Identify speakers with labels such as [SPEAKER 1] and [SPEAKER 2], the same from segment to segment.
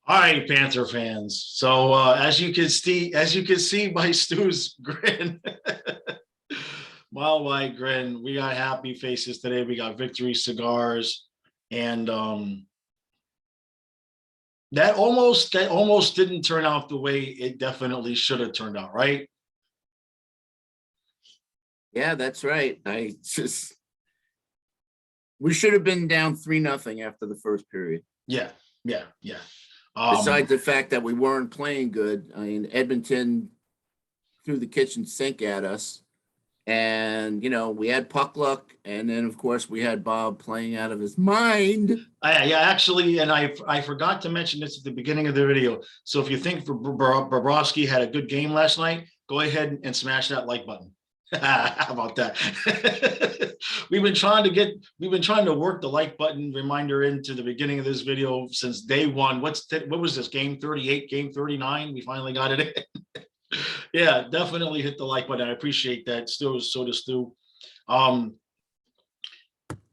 [SPEAKER 1] All right, Panther fans. So as you can see by Stu's grin, mile wide grin. We got happy faces today. We got victory cigars, and that almost didn't turn out the way it definitely should have turned out, right?
[SPEAKER 2] Yeah, that's right. We should have been down 3-0 after the first period.
[SPEAKER 1] Yeah, yeah, yeah.
[SPEAKER 2] Besides the fact that we weren't playing good, I mean, Edmonton threw the kitchen sink at us, and we had puck luck, and then of course we had Bob playing out of his mind.
[SPEAKER 1] Yeah, actually, and I forgot to mention this at the beginning of the video. So if you think Bobrovsky had a good game last night, go ahead and smash that like button. How about that? we've been trying to work the like button reminder into the beginning of this video since day one. What was this, game 38, game 39? We finally got it in. Yeah, definitely hit the like button. I appreciate that. Still, so does Stu.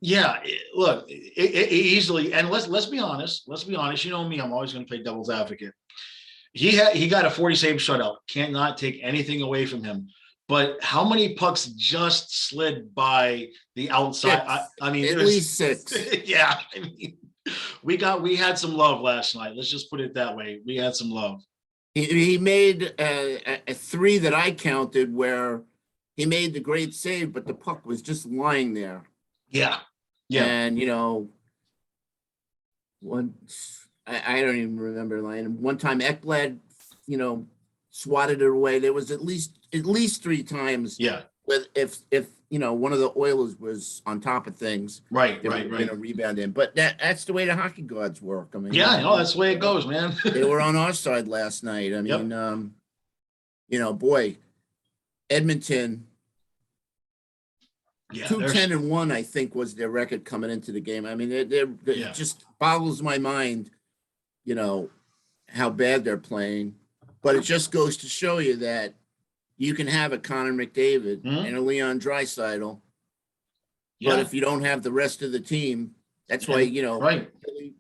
[SPEAKER 1] Yeah, look, easily, and let's be honest. Let's be honest. You know me, I'm always going to play devil's advocate. He got a 40 save shutout. Can't not take anything away from him. But how many pucks just slid by the outside? I mean,
[SPEAKER 2] at least 6.
[SPEAKER 1] Yeah, I mean, we had some love last night. Let's just put it that way. We had some love.
[SPEAKER 2] He made a 3 that I counted where he made the great save, but the puck was just lying there.
[SPEAKER 1] Yeah, yeah.
[SPEAKER 2] And I don't even remember the line. One time Ekblad, swatted it away. There was at least 3 times.
[SPEAKER 1] Yeah.
[SPEAKER 2] With if one of the Oilers was on top of things,
[SPEAKER 1] right.
[SPEAKER 2] Rebound in. But that's the way the hockey gods work. I mean,
[SPEAKER 1] yeah, I know that's the way it goes, man.
[SPEAKER 2] They were on our side last night. I mean, boy, Edmonton.
[SPEAKER 1] Yeah,
[SPEAKER 2] 2-10-1, I think, was their record coming into the game. I mean, it just boggles my mind, how bad they're playing. But it just goes to show you that you can have a Connor McDavid and a Leon Draisaitl, but if you don't have the rest of the team, that's why
[SPEAKER 1] right.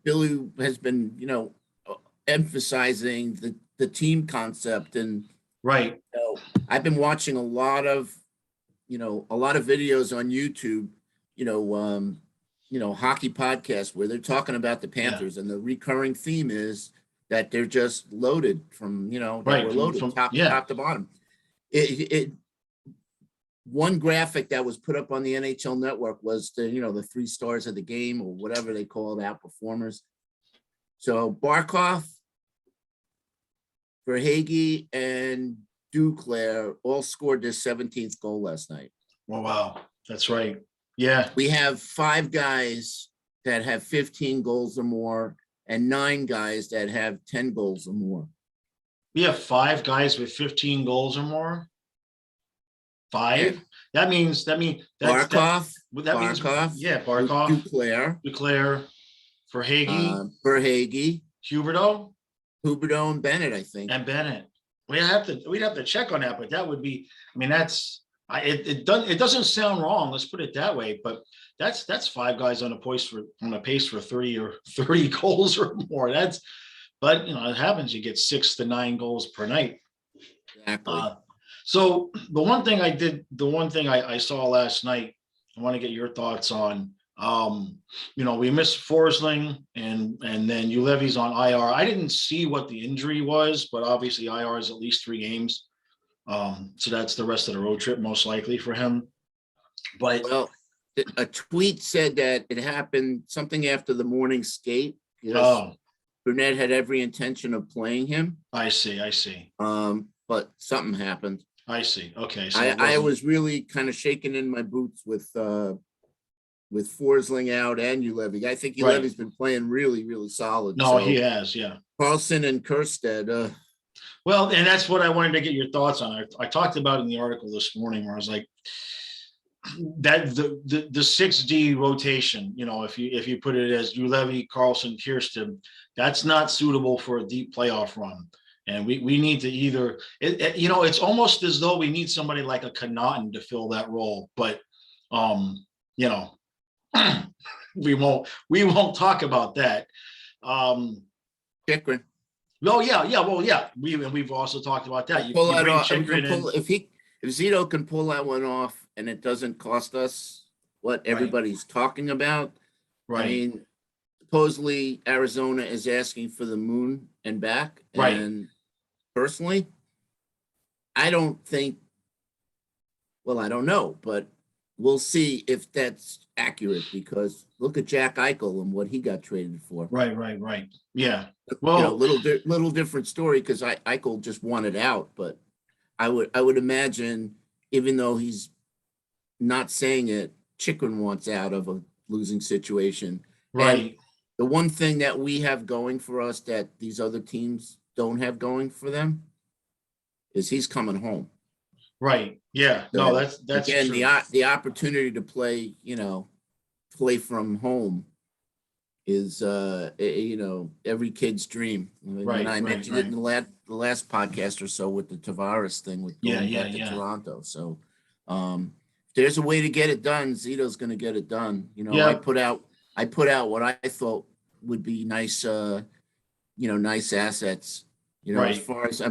[SPEAKER 2] Billy has been emphasizing the team concept, and
[SPEAKER 1] right.
[SPEAKER 2] I've been watching a lot of videos on YouTube, hockey podcasts where they're talking about the Panthers, and the recurring theme is that they're just loaded from,
[SPEAKER 1] right.
[SPEAKER 2] We're loaded from top to bottom. One graphic that was put up on the NHL Network was the 3 stars of the game, or whatever they call it, outperformers. So Barkov, Verhaeghe, and Duclair all scored their 17th goal last night.
[SPEAKER 1] Oh, wow. That's right. Yeah.
[SPEAKER 2] We have 5 guys that have 15 goals or more, and 9 guys that have 10 goals or more.
[SPEAKER 1] We have 5 guys with 15 goals or more. 5. Yeah. That means
[SPEAKER 2] Barkov.
[SPEAKER 1] Barkov. Yeah, Barkov. Duclair.
[SPEAKER 2] Verhaeghe.
[SPEAKER 1] Huberdeau,
[SPEAKER 2] and Bennett, I think.
[SPEAKER 1] And Bennett. We'd have to check on that, but that would be. I mean, it doesn't sound wrong. Let's put it that way. But that's 5 guys on a pace for 30 goals or more. But it happens. You get 6 to 9 goals per night.
[SPEAKER 2] Exactly.
[SPEAKER 1] So the one thing I saw last night, I want to get your thoughts on. We missed Forsling, and then Ulevi's on IR. I didn't see what the injury was, but obviously IR is at least 3 games. So that's the rest of the road trip, most likely, for him. But
[SPEAKER 2] a tweet said that it happened something after the morning skate. Burnett had every intention of playing him.
[SPEAKER 1] I see.
[SPEAKER 2] But something happened.
[SPEAKER 1] I see. Okay. So
[SPEAKER 2] I was really kind of shaking in my boots with Forsling out and Ulevi. I think Ulevi's been playing really, really solid.
[SPEAKER 1] No, he has. Yeah.
[SPEAKER 2] Carlson and Kerstead.
[SPEAKER 1] Well, and that's what I wanted to get your thoughts on. I talked about in the article this morning where I was like, that the 6D rotation, if you put it as Ulevi, Carlson, Kirsten, that's not suitable for a deep playoff run. And we need to either, it's almost as though we need somebody like a Connaughton to fill that role. But, we won't talk about that.
[SPEAKER 2] Chikrin.
[SPEAKER 1] Oh yeah, yeah. Well, yeah. We've also talked about that. You,
[SPEAKER 2] Pull
[SPEAKER 1] you
[SPEAKER 2] that
[SPEAKER 1] bring
[SPEAKER 2] off. We can
[SPEAKER 1] Chikrin in,
[SPEAKER 2] pull if Zito can pull that one off, and it doesn't cost us what
[SPEAKER 1] right,
[SPEAKER 2] everybody's talking about. I
[SPEAKER 1] right,
[SPEAKER 2] mean, supposedly Arizona is asking for the moon and back,
[SPEAKER 1] right.
[SPEAKER 2] and personally, I don't think. Well, I don't know, but we'll see if that's accurate because look at Jack Eichel and what he got traded for.
[SPEAKER 1] Right, right, right. Yeah.
[SPEAKER 2] You know,
[SPEAKER 1] Well,
[SPEAKER 2] little different story because Eichel just wanted out, but I would imagine even though he's not saying it, Chikrin wants out of a losing situation. And
[SPEAKER 1] right,
[SPEAKER 2] the one thing that we have going for us that these other teams don't have going for them is he's coming home.
[SPEAKER 1] right. Yeah. No,
[SPEAKER 2] So
[SPEAKER 1] that's
[SPEAKER 2] again,
[SPEAKER 1] true.
[SPEAKER 2] the opportunity to play, play from home is every kid's dream. When
[SPEAKER 1] Right,
[SPEAKER 2] I
[SPEAKER 1] right,
[SPEAKER 2] mentioned it in
[SPEAKER 1] right.
[SPEAKER 2] the last podcast or so with the Tavares thing with
[SPEAKER 1] Yeah,
[SPEAKER 2] going
[SPEAKER 1] yeah,
[SPEAKER 2] back to
[SPEAKER 1] yeah.
[SPEAKER 2] Toronto. So if there's a way to get it done, Zito's gonna get it done. I
[SPEAKER 1] Yeah.
[SPEAKER 2] put out what I thought would be nice nice assets, as
[SPEAKER 1] Right.
[SPEAKER 2] far as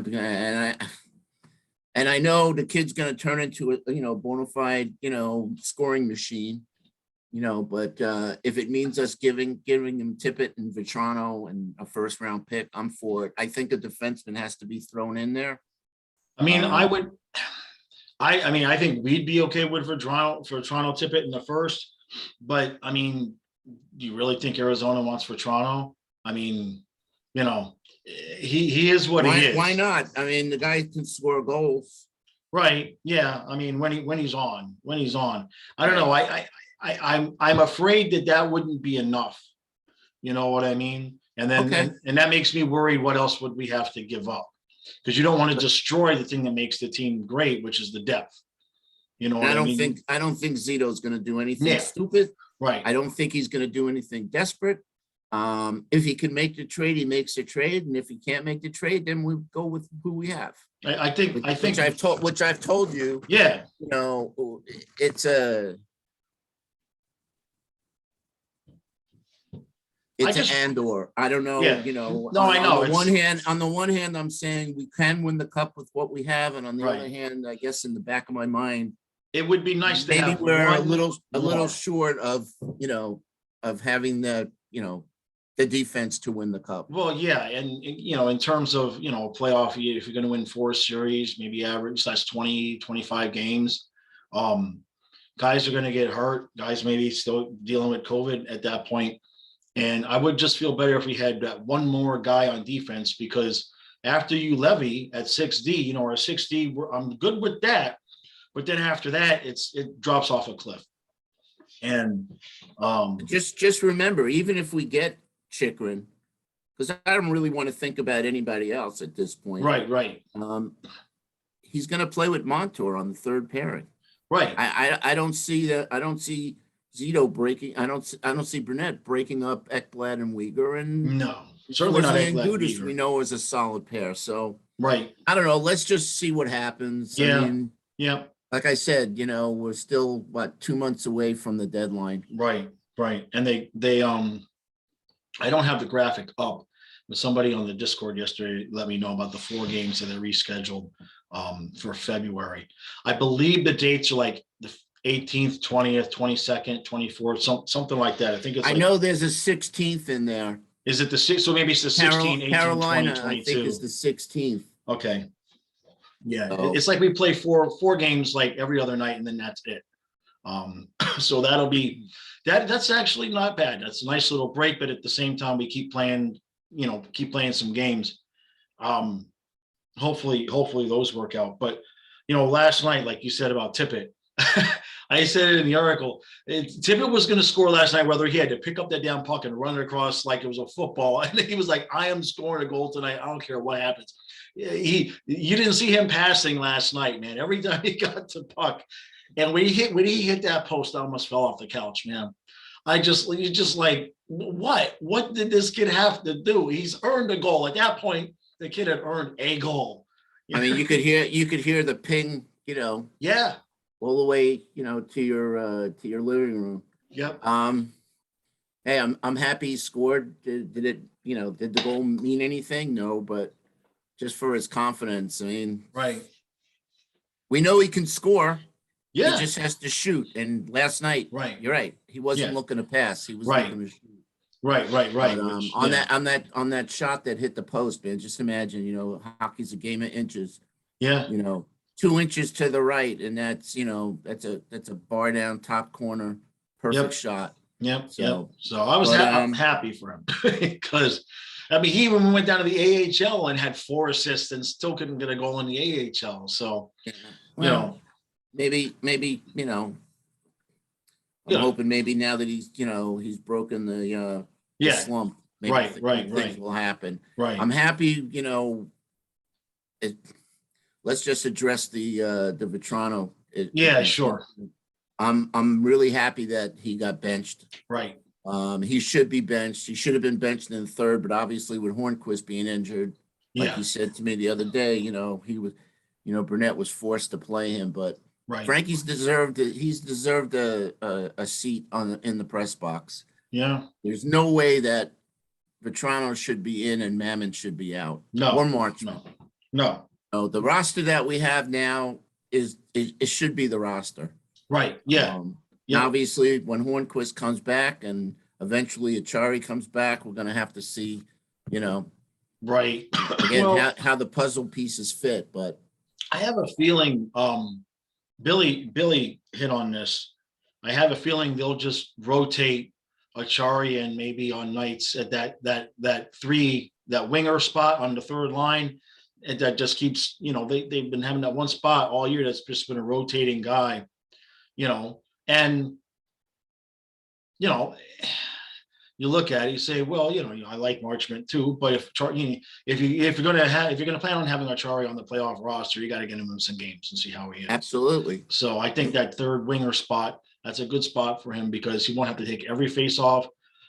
[SPEAKER 2] and I know the kid's gonna turn into a bona fide, scoring machine. But if it means us giving him Tippett and Vitrano and a first round pick, I'm for it. I think a defenseman has to be thrown in there.
[SPEAKER 1] I mean, I
[SPEAKER 2] Um,
[SPEAKER 1] would. I mean, I think we'd be okay with for Toronto Tippett in the first, but I mean, do you really think Arizona wants for Toronto? I mean, you know, he is what he
[SPEAKER 2] why
[SPEAKER 1] is.
[SPEAKER 2] not? I mean, the guy can score goals.
[SPEAKER 1] Right. Yeah. I mean, when he's on, I don't know. I'm afraid that wouldn't be enough. You know what I mean? And then
[SPEAKER 2] Okay,
[SPEAKER 1] and that makes me worried. What else would we have to give up? Because you don't want to
[SPEAKER 2] but
[SPEAKER 1] destroy the thing that makes the team great, which is the depth. You know what
[SPEAKER 2] I
[SPEAKER 1] I
[SPEAKER 2] don't
[SPEAKER 1] mean?
[SPEAKER 2] think I don't think Zito's going to do anything
[SPEAKER 1] Yeah.
[SPEAKER 2] stupid.
[SPEAKER 1] Right.
[SPEAKER 2] I don't think he's going to do anything desperate. If he can make the trade, he makes the trade, and if he can't make the trade, then we go with who we have.
[SPEAKER 1] I think. I
[SPEAKER 2] Which
[SPEAKER 1] think.
[SPEAKER 2] I've told you.
[SPEAKER 1] Yeah.
[SPEAKER 2] It's a
[SPEAKER 1] I
[SPEAKER 2] it's an
[SPEAKER 1] just.
[SPEAKER 2] and/or. I don't know.
[SPEAKER 1] Yeah. No, I
[SPEAKER 2] On
[SPEAKER 1] know.
[SPEAKER 2] the one hand, I'm saying we can win the cup with what we have, and on the other
[SPEAKER 1] Right.
[SPEAKER 2] hand, I guess in the back of my mind,
[SPEAKER 1] It would be nice to
[SPEAKER 2] maybe
[SPEAKER 1] have
[SPEAKER 2] we're a
[SPEAKER 1] one
[SPEAKER 2] little
[SPEAKER 1] more.
[SPEAKER 2] short of having the defense to win the cup.
[SPEAKER 1] Well, yeah, and in terms of playoff, if you're going to win 4 series, maybe average that's 20, 25 games. Um, Guys are going to get hurt. Guys maybe still dealing with COVID at that point. And I would just feel better if we had that one more guy on defense because after you levy at 6D, or a 6D, I'm good with that. But then after that, it drops off a cliff. And
[SPEAKER 2] Just remember, even if we get Chikrin, because I don't really want to think about anybody else at this point.
[SPEAKER 1] right, right,
[SPEAKER 2] He's going to play with Montour on the third pairing.
[SPEAKER 1] right.
[SPEAKER 2] I don't see that. I don't see Zito breaking. I don't see Burnett breaking up Ekblad and Uyghur and
[SPEAKER 1] No, certainly not
[SPEAKER 2] Forsey and
[SPEAKER 1] Ekblad
[SPEAKER 2] Gudas. We
[SPEAKER 1] Uyghur.
[SPEAKER 2] know is a solid pair. So
[SPEAKER 1] Right.
[SPEAKER 2] I don't know. Let's just see what happens. I
[SPEAKER 1] Yeah.
[SPEAKER 2] mean,
[SPEAKER 1] Yeah.
[SPEAKER 2] like I said, we're still 2 months away from the deadline.
[SPEAKER 1] Right. Right. And they I don't have the graphic up, but somebody on the Discord yesterday let me know about the 4 games that they rescheduled for February. I believe the dates are like the 18th, 20th, 22nd, 24th, something like that. I think it's
[SPEAKER 2] I
[SPEAKER 1] like,
[SPEAKER 2] know there's a 16th in there.
[SPEAKER 1] is it the six? So maybe it's the 16, 18, 20,
[SPEAKER 2] Carolina, I think, is
[SPEAKER 1] 22.
[SPEAKER 2] the 16th.
[SPEAKER 1] Okay. Yeah.
[SPEAKER 2] So
[SPEAKER 1] It's like we play four games like every other night and then that's it. So that'll be that's actually not bad. That's a nice little break, but at the same time, we keep playing some games. Hopefully those work out. But last night, like you said about Tippett, I said it in the article. Tippett was going to score last night, whether he had to pick up that damn puck and run it across like it was a football. And he was like, "I am scoring a goal tonight. I don't care what happens." You didn't see him passing last night, man. Every time he got the puck, and when he hit that post, I almost fell off the couch, man. You just like, what did this kid have to do? He's earned a goal. At that point, the kid had earned a goal.
[SPEAKER 2] I mean, you could hear the ping,
[SPEAKER 1] Yeah.
[SPEAKER 2] all the way, to your living room.
[SPEAKER 1] Yep.
[SPEAKER 2] Hey, I'm happy he scored. Did it, did the goal mean anything? No, but just for his confidence. I mean,
[SPEAKER 1] Right.
[SPEAKER 2] we know he can score. He
[SPEAKER 1] Yeah.
[SPEAKER 2] just has to shoot. And last night,
[SPEAKER 1] Right.
[SPEAKER 2] you're right. He wasn't
[SPEAKER 1] Yeah.
[SPEAKER 2] looking to pass. He was
[SPEAKER 1] Right.
[SPEAKER 2] looking to shoot.
[SPEAKER 1] Right. Right.
[SPEAKER 2] But
[SPEAKER 1] Right. Which,
[SPEAKER 2] on
[SPEAKER 1] yeah.
[SPEAKER 2] that shot that hit the post, man, just imagine, hockey's a game of inches.
[SPEAKER 1] Yeah.
[SPEAKER 2] 2 inches to the right, and that's a bar down top corner, perfect
[SPEAKER 1] Yep.
[SPEAKER 2] shot.
[SPEAKER 1] Yep. Yep.
[SPEAKER 2] So,
[SPEAKER 1] So I was
[SPEAKER 2] but
[SPEAKER 1] I'm happy for him because, I mean, he even went down to the AHL and had 4 assists and still couldn't get a goal in the AHL. So,
[SPEAKER 2] yeah,
[SPEAKER 1] you
[SPEAKER 2] well,
[SPEAKER 1] know,
[SPEAKER 2] maybe I'm
[SPEAKER 1] yeah,
[SPEAKER 2] hoping maybe now that he's broken the
[SPEAKER 1] yeah.
[SPEAKER 2] slump, maybe
[SPEAKER 1] Right. Right.
[SPEAKER 2] good things
[SPEAKER 1] Right.
[SPEAKER 2] will happen.
[SPEAKER 1] Right.
[SPEAKER 2] I'm happy, it, let's just address the Vetrano.
[SPEAKER 1] Yeah. Sure.
[SPEAKER 2] I'm really happy that he got benched.
[SPEAKER 1] Right.
[SPEAKER 2] He should be benched. He should have been benched in the third, but obviously with Hornquist being injured, like
[SPEAKER 1] Yeah.
[SPEAKER 2] he said to me the other day, he was, Burnett was forced to play him, but
[SPEAKER 1] Right.
[SPEAKER 2] Frankie's deserved a seat in the press box.
[SPEAKER 1] Yeah.
[SPEAKER 2] There's no way that Vetrano should be in and Mammon should be out.
[SPEAKER 1] No.
[SPEAKER 2] Or Marchman.
[SPEAKER 1] No. No.
[SPEAKER 2] No, the roster that we have now it should be the roster.
[SPEAKER 1] Right. Yeah.
[SPEAKER 2] Now, obviously, when Hornquist comes back and eventually Achari comes back, we're going to have to see,
[SPEAKER 1] Right.
[SPEAKER 2] again,
[SPEAKER 1] Well,
[SPEAKER 2] how the puzzle pieces fit. But
[SPEAKER 1] I have a feeling Billy hit on this. I have a feeling they'll just rotate Achari and maybe on nights at that winger spot on the third line. And that just keeps, they've been having that one spot all year that's just been a rotating guy, and you know, you look at it, you say, well, I like Marchment too, but if you're gonna plan on having Achari on the playoff roster, you got to get him in some games and see how he is.
[SPEAKER 2] absolutely.
[SPEAKER 1] So I think that third winger spot, that's a good spot for him because he won't have to take every face off.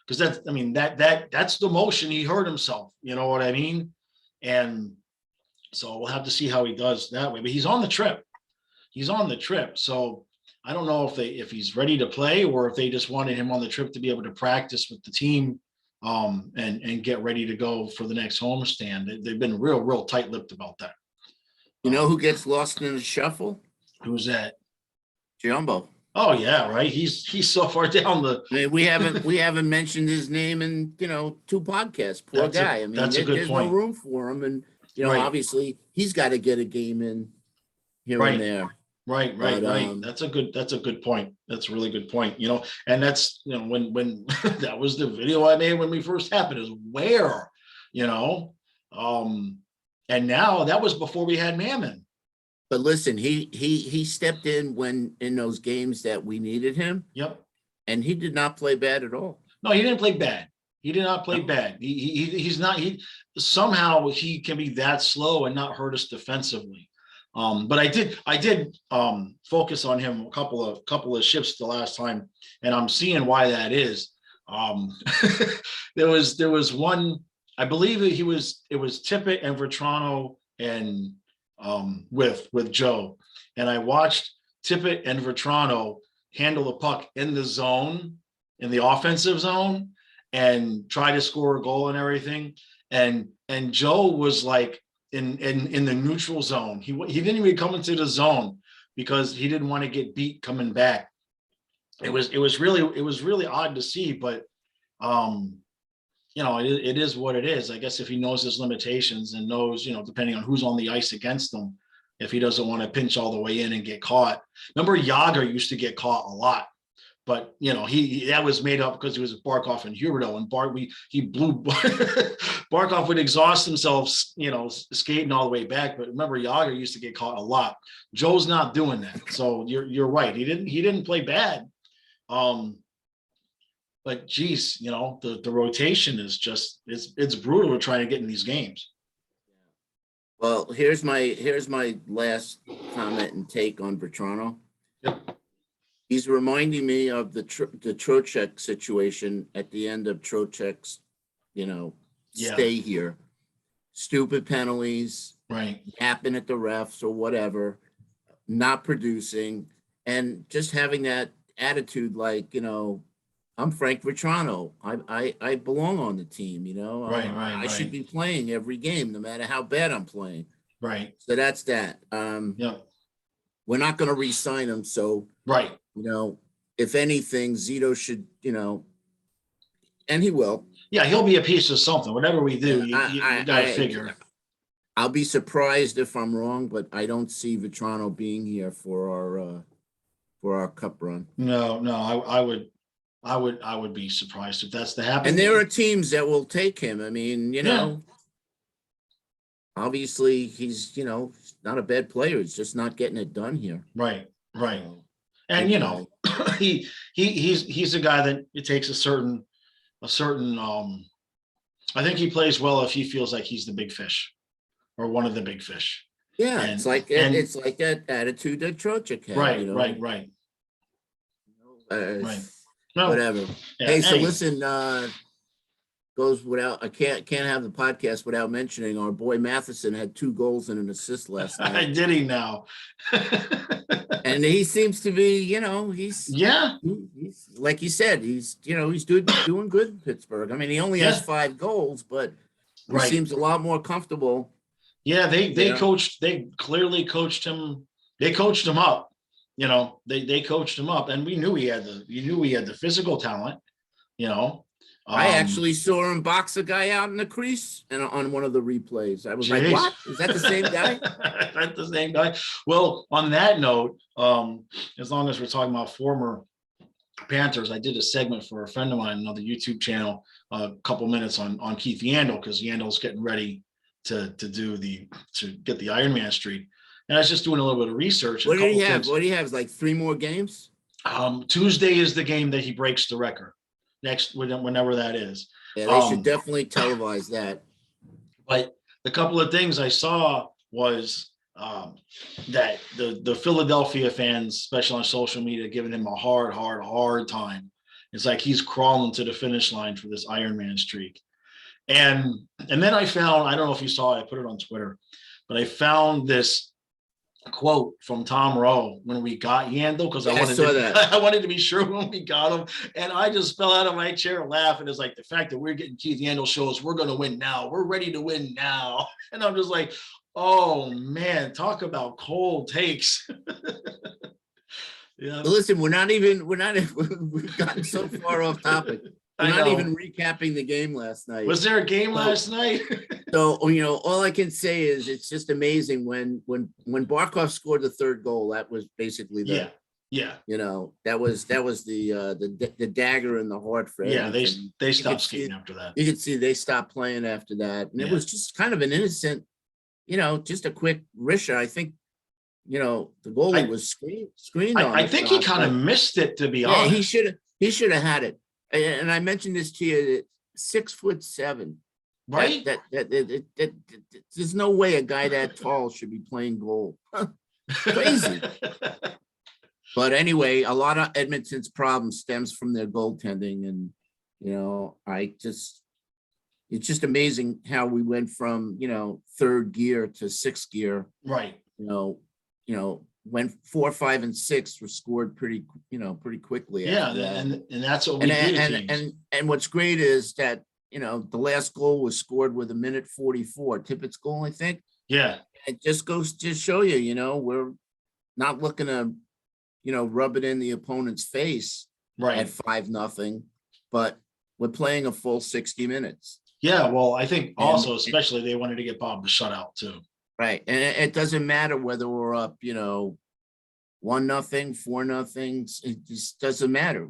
[SPEAKER 1] Because that's the motion he hurt himself. You know what I mean? And so we'll have to see how he does that way. But he's on the trip. So I don't know if he's ready to play or if they just wanted him on the trip to be able to practice with the team and get ready to go for the next homestand. They've been real tight-lipped about that.
[SPEAKER 2] You know who gets lost in the shuffle?
[SPEAKER 1] Who's that?
[SPEAKER 2] Jumbo.
[SPEAKER 1] Oh yeah, right. He's so far down the.
[SPEAKER 2] I mean, we haven't mentioned his name in 2 podcasts. Poor guy.
[SPEAKER 1] That's a good
[SPEAKER 2] there's
[SPEAKER 1] point.
[SPEAKER 2] no room for him, and
[SPEAKER 1] Right.
[SPEAKER 2] obviously he's got to get a game in here
[SPEAKER 1] Right.
[SPEAKER 2] and there.
[SPEAKER 1] Right.
[SPEAKER 2] But,
[SPEAKER 1] That's a good point. That's a really good point. And that's when that was the video I made when we first happened is where, and now that was before we had Mammon.
[SPEAKER 2] But listen, he stepped in when in those games that we needed him.
[SPEAKER 1] Yep.
[SPEAKER 2] And he did not play bad at all.
[SPEAKER 1] No, he didn't play bad. He did not play bad. He's not. Somehow he can be that slow and not hurt us defensively. But I did focus on him a couple of shifts the last time, and I'm seeing why that is. There was one. I believe it was Tippett and Vetrano and with Joe, and I watched Tippett and Vetrano handle the puck in the zone, in the offensive zone, and try to score a goal and everything. And Joe was like in the neutral zone. He didn't even come into the zone because he didn't want to get beat coming back. It was really odd to see, but it is what it is. I guess if he knows his limitations and knows, depending on who's on the ice against him, if he doesn't want to pinch all the way in and get caught. Remember, Yager used to get caught a lot, but he that was made up because he was Barkov and Huberto, and he blew Barkov would exhaust himself, skating all the way back. But remember, Yager used to get caught a lot. Joe's not doing that, so you're right. He didn't play bad. But geez, the rotation is just it's brutal to try to get in these games.
[SPEAKER 2] Well, here's my last comment and take on Vetrano.
[SPEAKER 1] Yep.
[SPEAKER 2] He's reminding me of the Trocheck situation at the end of Trocheck's, stay here. Stupid penalties,
[SPEAKER 1] Right.
[SPEAKER 2] yapping at the refs or whatever, not producing, and just having that attitude like, I'm Frank Vetrano. I belong on the team, you know. I should be playing every game, no matter how bad I'm playing.
[SPEAKER 1] Right.
[SPEAKER 2] So that's that.
[SPEAKER 1] Yeah.
[SPEAKER 2] We're not going to re-sign him. So,
[SPEAKER 1] Right.
[SPEAKER 2] you know, if anything, Zito should, you know, and he will.
[SPEAKER 1] Yeah, he'll be a piece of something. Whatever we do,
[SPEAKER 2] Yeah,
[SPEAKER 1] you got to figure.
[SPEAKER 2] I'll be surprised if I'm wrong, but I don't see Vetrano being here for our cup run.
[SPEAKER 1] No, I would be surprised if that's to happen.
[SPEAKER 2] And there are teams that will take him. I mean, you know, obviously he's, you know, not a bad player. He's just not getting it done here.
[SPEAKER 1] Right. And you know, he's a guy that it takes a certain I think he plays well if he feels like he's the big fish or one of the big fish.
[SPEAKER 2] Yeah, it's like that attitude that Trocheck had.
[SPEAKER 1] Right,
[SPEAKER 2] you know?
[SPEAKER 1] right.
[SPEAKER 2] Right. No, whatever. Yeah, hey, so listen, goes without, I can't have the podcast without mentioning our boy Matheson had 2 goals and an assist last night.
[SPEAKER 1] Did he now?
[SPEAKER 2] And he seems to be, you know, he's like you said, he's, you know, he's doing good in Pittsburgh. I mean, he only has 5 goals, but he seems a lot more comfortable.
[SPEAKER 1] Yeah, they clearly coached him. They coached him up. You know, they coached him up, and we knew he had the physical talent, you know.
[SPEAKER 2] I actually saw him box a guy out in the crease and on one of the replays. I was like, what? Is that the same guy?
[SPEAKER 1] Is that the same guy? Well, on that note, as long as we're talking about former Panthers, I did a segment for a friend of mine, another YouTube channel, a couple minutes on Keith Yandel, because Yandel's getting ready to get the Ironman streak. And I was just doing a little bit of research.
[SPEAKER 2] What do you have? What do you have? Like 3 more games?
[SPEAKER 1] Tuesday is the game that he breaks the record. Whenever that is.
[SPEAKER 2] Yeah, they should definitely televise that.
[SPEAKER 1] But the couple of things I saw was that the Philadelphia fans, especially on social media, giving him a hard time. It's like he's crawling to the finish line for this Ironman streak. And then I found, I don't know if you saw it, I put it on Twitter, but I found this quote from Tom Rowe when we got Yandel, because I wanted to be sure when we got him, and I just fell out of my chair laughing. It's like the fact that we're getting Keith Yandel shows we're going to win now. We're ready to win now, and I'm just like, oh man, talk about cold takes.
[SPEAKER 2] Yeah. Listen, we've gotten so far off topic. We're not even recapping the game last night.
[SPEAKER 1] Was there a game last night?
[SPEAKER 2] So, you know, all I can say is it's just amazing when Barkov scored the 3rd goal. That was basically the you know, that was the dagger in the heart for
[SPEAKER 1] him. Yeah, they stopped skating after that.
[SPEAKER 2] You could see they stopped playing after that, and it was just kind of an innocent, you know, just a quick risher. I think, you know, the goalie was screened on.
[SPEAKER 1] I think he kind of missed it, to be honest.
[SPEAKER 2] He should have had it. And I mentioned this to you, 6'7",
[SPEAKER 1] right?
[SPEAKER 2] That there's no way a guy that tall should be playing goal. Crazy. But anyway, a lot of Edmonton's problem stems from their goaltending, and you know, it's just amazing how we went from, you know, 3rd gear to 6th gear.
[SPEAKER 1] Right.
[SPEAKER 2] You know. When 4, 5, and 6 were scored pretty quickly.
[SPEAKER 1] Yeah, and that's what we do.
[SPEAKER 2] And what's great is that, you know, the last goal was scored with 1:44. Tippett's goal, I think.
[SPEAKER 1] Yeah.
[SPEAKER 2] It just goes to show you, you know, we're not looking to, you know, rub it in the opponent's face at 5-0, but we're playing a full 60 minutes.
[SPEAKER 1] Yeah, well, I think also, especially, they wanted to get Bob the shutout too.
[SPEAKER 2] Right. And it doesn't matter whether we're up, you know, 1-0, 4-0. It just doesn't matter.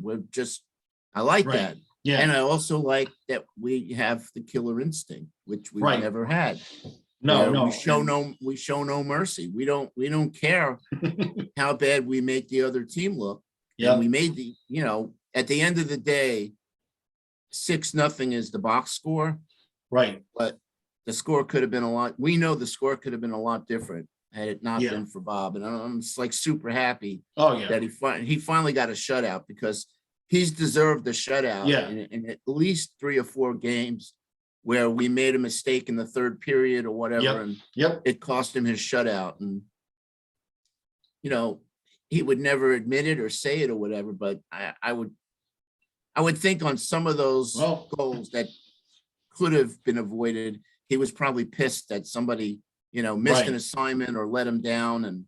[SPEAKER 2] I like that.
[SPEAKER 1] Yeah.
[SPEAKER 2] And I also like that we have the killer instinct, which we've never had.
[SPEAKER 1] No.
[SPEAKER 2] We show no mercy. We don't care how bad we make the other team look. Yeah. And we made you know, at the end of the day, 6-0 is the box score.
[SPEAKER 1] Right.
[SPEAKER 2] But the score could have been we know the score could have been a lot different had it not been for Bob. And I'm just like super happy that he finally got a shutout, because he's deserved the shutout in at least 3 or 4 games where we made a mistake in the 3rd period or whatever. And it cost him his shutout. And, you know, he would never admit it or say it or whatever, but I would I would think on some of those
[SPEAKER 1] Well,
[SPEAKER 2] goals that could have been avoided, he was probably pissed that somebody, missed an
[SPEAKER 1] right,
[SPEAKER 2] assignment or let him down and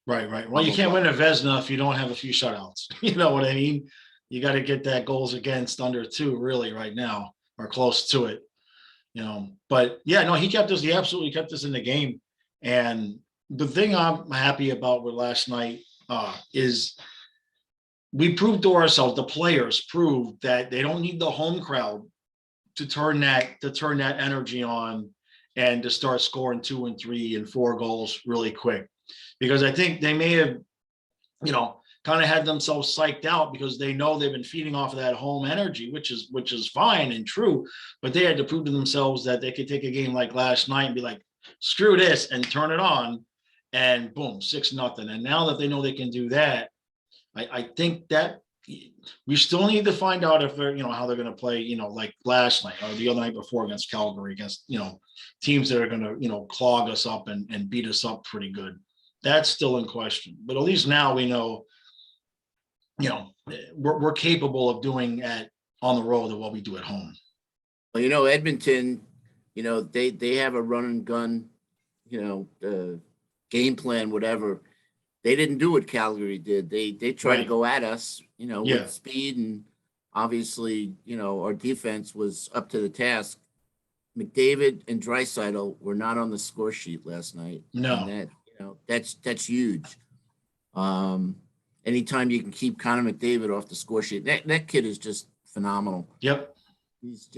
[SPEAKER 1] right.
[SPEAKER 2] blah,
[SPEAKER 1] Well, you
[SPEAKER 2] blah,
[SPEAKER 1] can't
[SPEAKER 2] blah.
[SPEAKER 1] win a Vesna if you don't have a few shutouts. You know what I mean? You got to get that goals against under 2 really right now, or close to it. But yeah, no, he absolutely kept us in the game. And the thing I'm happy about with last night is we proved to ourselves, the players proved that they don't need the home crowd to turn that energy on and to start scoring 2 and 3 and 4 goals really quick. Because I think they may have, kind of had themselves psyched out because they know they've been feeding off of that home energy, which is fine and true. But they had to prove to themselves that they could take a game like last night and be like, screw this, and turn it on, and boom, 6-0. And now that they know they can do that, I think that we still need to find out if they're, how they're going to play, like last night or the other night before against Calgary, against, teams that are going to, clog us up and beat us up pretty good. That's still in question. But at least now we know, we're capable of doing on the road what we do at home.
[SPEAKER 2] Well, Edmonton, they have a run and gun, game plan, whatever. They didn't do what Calgary did. They tried to
[SPEAKER 1] Right.
[SPEAKER 2] go at us,
[SPEAKER 1] Yeah.
[SPEAKER 2] with speed, and obviously, our defense was up to the task. McDavid and Draisaitl were not on the score sheet last night.
[SPEAKER 1] No.
[SPEAKER 2] And that's huge. Anytime you can keep Connor McDavid off the score sheet, that kid is just phenomenal.
[SPEAKER 1] Yep.
[SPEAKER 2] He's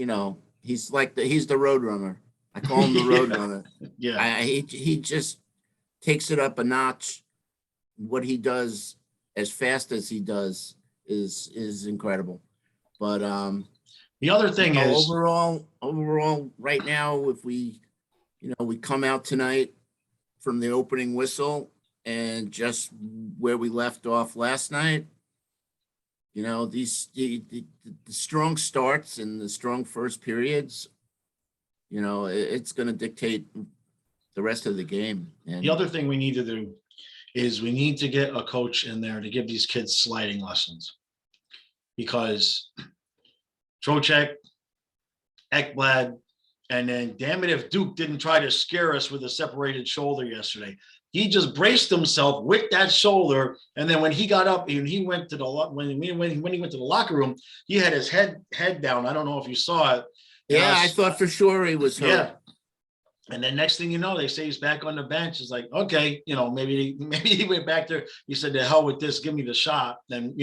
[SPEAKER 2] he's the road runner. I call him the road
[SPEAKER 1] Yeah.
[SPEAKER 2] runner.
[SPEAKER 1] Yeah.
[SPEAKER 2] He just takes it up a notch. What he does as fast as he does is incredible. But
[SPEAKER 1] The other thing is,
[SPEAKER 2] overall, right now, if we come out tonight from the opening whistle and just where we left off last night, the strong starts and the strong first periods, it's going to dictate the rest of the game. And
[SPEAKER 1] the other thing we need to do is we need to get a coach in there to give these kids sliding lessons, because Trocheck, Ekblad, and then damn it if Duke didn't try to scare us with a separated shoulder yesterday. He just braced himself with that shoulder, and then when he got up and he went to when he went to the locker room, he had his head down. I don't know if you saw it.
[SPEAKER 2] Yeah, I thought for sure he was hurt.
[SPEAKER 1] Yeah. And then next thing you know, they say he's back on the bench. It's like, okay, maybe he went back there. He said, "To hell with this, give me the shot." Then,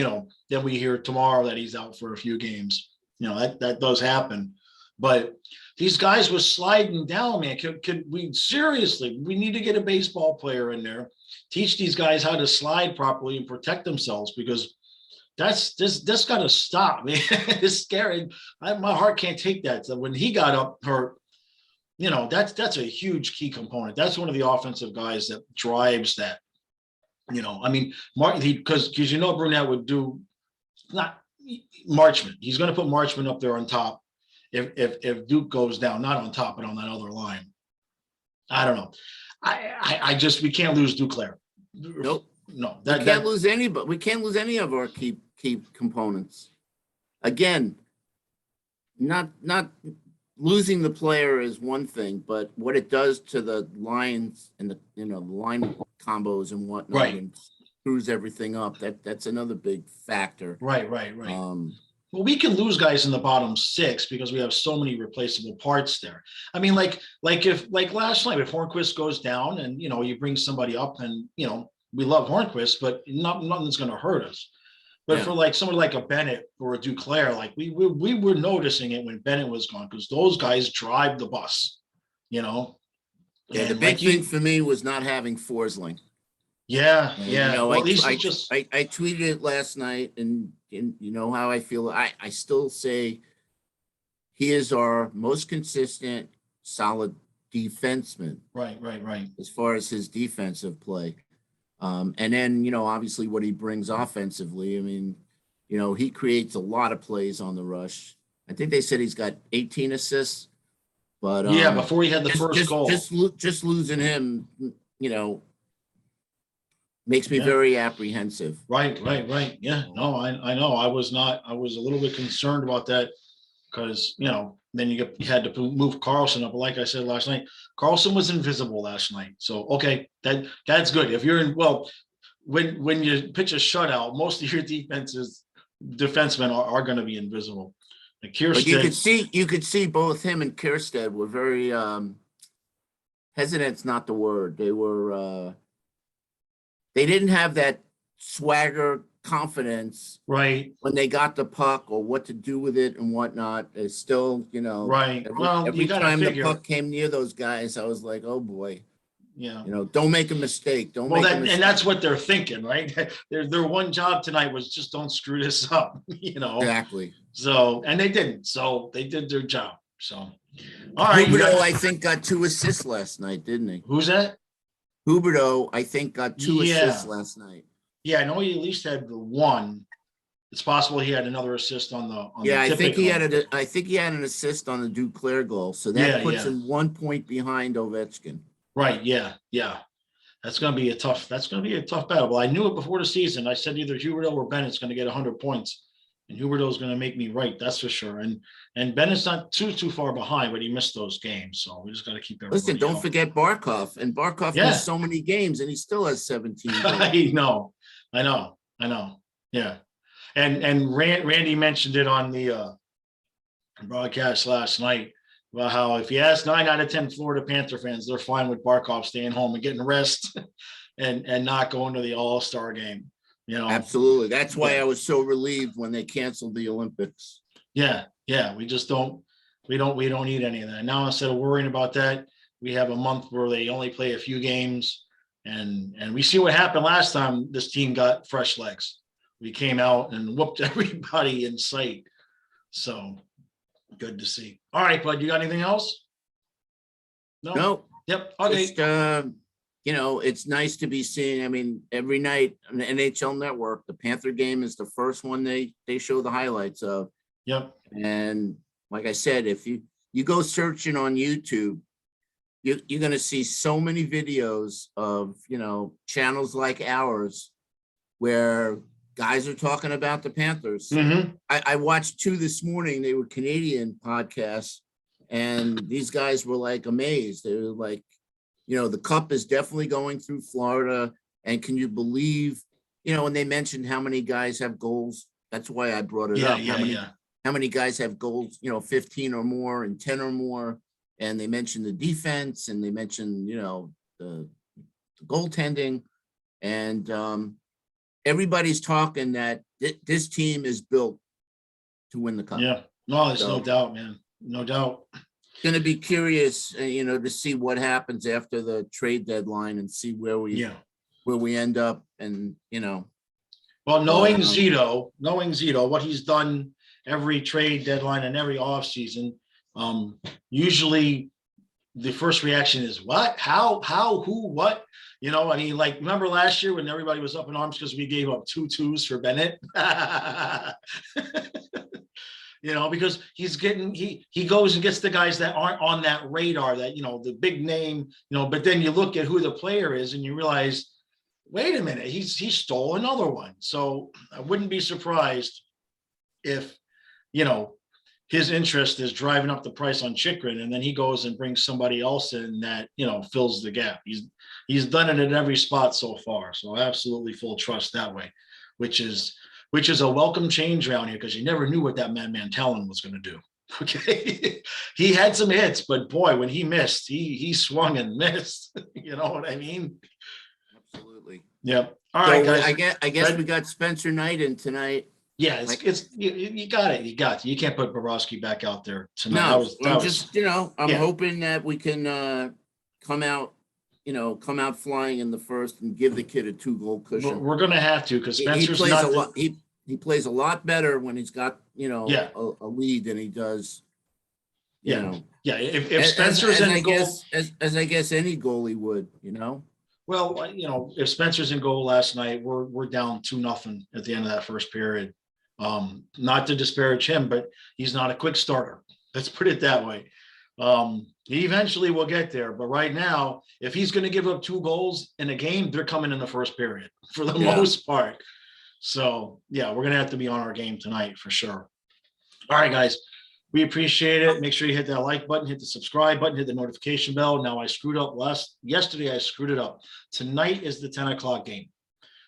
[SPEAKER 1] then we hear tomorrow that he's out for a few games. That does happen. But these guys were sliding down, man. Could we seriously? We need to get a baseball player in there, teach these guys how to slide properly and protect themselves, because that's got to stop, man. It's scary. My heart can't take that. So when he got up hurt, that's a huge key component. That's one of the offensive guys that drives that. Martin, because Brunette would do not Marchman. He's going to put Marchman up there on top if Duke goes down, not on top, but on that other line. I don't know. We can't lose Duclair.
[SPEAKER 2] Nope.
[SPEAKER 1] No,
[SPEAKER 2] we can't lose anybody. We can't lose any of our key components. Again, not losing the player is one thing, but what it does to the lines and the line combos and whatnot,
[SPEAKER 1] right,
[SPEAKER 2] and screws everything up. That's another big factor.
[SPEAKER 1] Right. Well, we can lose guys in the bottom 6 because we have so many replaceable parts there. I mean, like last night, if Hornquist goes down and you bring somebody up, and we love Hornquist, but nothing's going to hurt us. But for somebody like a Bennett or a Duclair, we were noticing it when Bennett was gone, because those guys drive the bus.
[SPEAKER 2] Yeah, the big thing for me was not having Forsling.
[SPEAKER 1] Yeah.
[SPEAKER 2] Well, at least I tweeted it last night, and you know how I feel. I still say he is our most consistent, solid defenseman.
[SPEAKER 1] Right.
[SPEAKER 2] As far as his defensive play. And then, obviously what he brings offensively. I mean, he creates a lot of plays on the rush. I think they said he's got 18 assists, but
[SPEAKER 1] before he had the first goal,
[SPEAKER 2] just losing him, makes me very apprehensive.
[SPEAKER 1] Right. Yeah, no, I know. I was a little bit concerned about that because, then you had to move Carlson up. But like I said last night, Carlson was invisible last night. So, okay, that's good. If you're when you pitch a shutout, most of your defensemen are going to be invisible. Like
[SPEAKER 2] But you could see both him and Kierstead were very hesitant's not the word. They didn't have that swagger, confidence,
[SPEAKER 1] right
[SPEAKER 2] when they got the puck or what to do with it and whatnot. It's still,
[SPEAKER 1] right.
[SPEAKER 2] every
[SPEAKER 1] You got to
[SPEAKER 2] time
[SPEAKER 1] figure.
[SPEAKER 2] the puck came near those guys, I was like, oh boy,
[SPEAKER 1] Yeah.
[SPEAKER 2] don't make a mistake.
[SPEAKER 1] And that's what they're thinking, right? Their one job tonight was just don't screw this up,
[SPEAKER 2] Exactly.
[SPEAKER 1] So, and they didn't. So they did their job. So, all right.
[SPEAKER 2] Huberdeau, I think, got 2 assists last night, didn't he?
[SPEAKER 1] Who's that?
[SPEAKER 2] Huberdeau, I think, got 2 assists last night.
[SPEAKER 1] Yeah, I know he at least had the one. It's possible he had another assist on the.
[SPEAKER 2] I think he had an assist on the Duclair goal, so that puts him 1 point behind Ovechkin.
[SPEAKER 1] Right. Yeah. That's going to be a tough battle. But I knew it before the season. I said either Huberdeau or Bennett's going to get 100 points, and Huberdeau's going to make me right. That's for sure. And Bennett's not too far behind, but he missed those games, so we just got to keep everybody.
[SPEAKER 2] Listen, don't forget Barkov, and Barkov missed so many games, and he still has 17 goals.
[SPEAKER 1] I know. Yeah, and Randy mentioned it on the broadcast last night about how if you ask 9 out of 10 Florida Panther fans, they're fine with Barkov staying home and getting rest and not going to the All-Star game.
[SPEAKER 2] Absolutely. That's why I was so relieved when they canceled the Olympics.
[SPEAKER 1] Yeah. We just don't need any of that. Now, instead of worrying about that, we have a month where they only play a few games, and we see what happened last time this team got fresh legs. We came out and whooped everybody in sight. So good to see. All right, bud, you got anything else?
[SPEAKER 2] No.
[SPEAKER 1] Yep. Okay.
[SPEAKER 2] Just, it's nice to be seeing. I mean, every night on the NHL Network, the Panther game is the first one they show the highlights of.
[SPEAKER 1] Yep.
[SPEAKER 2] And like I said, if you go searching on YouTube, you're going to see so many videos of, channels like ours where guys are talking about the Panthers.
[SPEAKER 1] Mm-hmm.
[SPEAKER 2] I watched 2 this morning. They were Canadian podcasts, and these guys were like amazed. They were like, the cup is definitely going through Florida. And can you believe, when they mentioned how many guys have goals? That's why I brought it up. How many guys have goals, 15 or more and 10 or more. And they mentioned the defense, and they mentioned, the goaltending, and everybody's talking that this team is built to win the cup.
[SPEAKER 1] Yeah, no, there's no doubt, man. No doubt.
[SPEAKER 2] Going to be curious, to see what happens after the trade deadline and see where we end up. And,
[SPEAKER 1] well, knowing Zito, what he's done every trade deadline and every offseason, usually the first reaction is what, how, who, what, like, remember last year when everybody was up in arms because we gave up 2 2s for Bennett? Because he goes and gets the guys that aren't on that radar, that, the big name, but then you look at who the player is and you realize, wait a minute, he stole another one. So I wouldn't be surprised if, his interest is driving up the price on Chychrun, and then he goes and brings somebody else in that, fills the gap. He's done it at every spot so far. So absolutely full trust that way, which is a welcome change around here, because you never knew what that man Talon was going to do. Okay. He had some hits, but boy, when he missed, he swung and missed. You know what I mean?
[SPEAKER 2] Absolutely.
[SPEAKER 1] Yep. All right, guys.
[SPEAKER 2] I guess we got Spencer Knight in tonight.
[SPEAKER 1] Yeah, you got it. You can't put Bobrovsky back out there tonight.
[SPEAKER 2] No, I'm hoping that we can come out flying in the first and give the kid a 2-goal cushion.
[SPEAKER 1] We're going to have to, because Spencer's
[SPEAKER 2] he plays a lot better when he's got a lead than he does.
[SPEAKER 1] If Spencer's in goal,
[SPEAKER 2] as I guess any goalie would,
[SPEAKER 1] Well, if Spencer's in goal last night, we're down 2-0 at the end of that first period. Not to disparage him, but he's not a quick starter. Let's put it that way. He eventually will get there, but right now, if he's going to give up 2 goals in a game, they're coming in the first period for the most part. So yeah, we're going to have to be on our game tonight for sure. All right, guys, we appreciate it. Make sure you hit that like button, hit the subscribe button, hit the notification bell. Now I screwed up yesterday. I screwed it up. Tonight is the 10 o'clock game.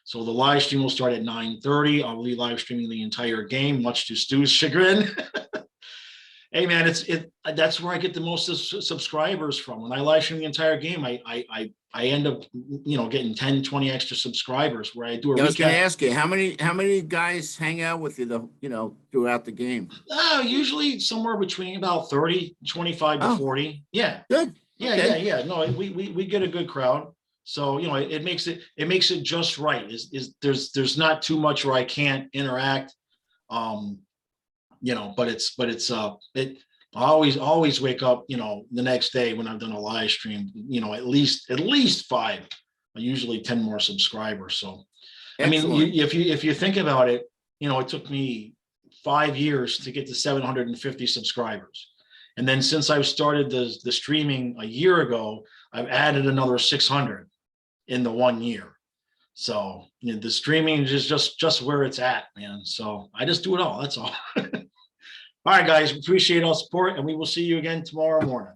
[SPEAKER 1] So the live stream will start at 9:30. I'll be live streaming the entire game, much to Stu's chagrin. Hey man, that's where I get the most subscribers from. When I live stream the entire game, I end up, getting 10, 20 extra subscribers where I do a recap.
[SPEAKER 2] I was going to ask you, how many guys hang out with you, throughout the game?
[SPEAKER 1] Usually somewhere between about 30, 25 to 40. Yeah.
[SPEAKER 2] Good.
[SPEAKER 1] Yeah, okay. Yeah. No, we get a good crowd. So, it makes it just right. There's not too much where I can't interact. I always wake up, the next day when I've done a live stream, at least 5, usually 10 more subscribers. So, excellent. I mean, if you think about it, it took me 5 years to get to 750 subscribers. And then since I've started the streaming a year ago, I've added another 600 in the 1 year. So the streaming is just where it's at, man. So I just do it all. That's all. All right, guys, appreciate all support, and we will see you again tomorrow morning.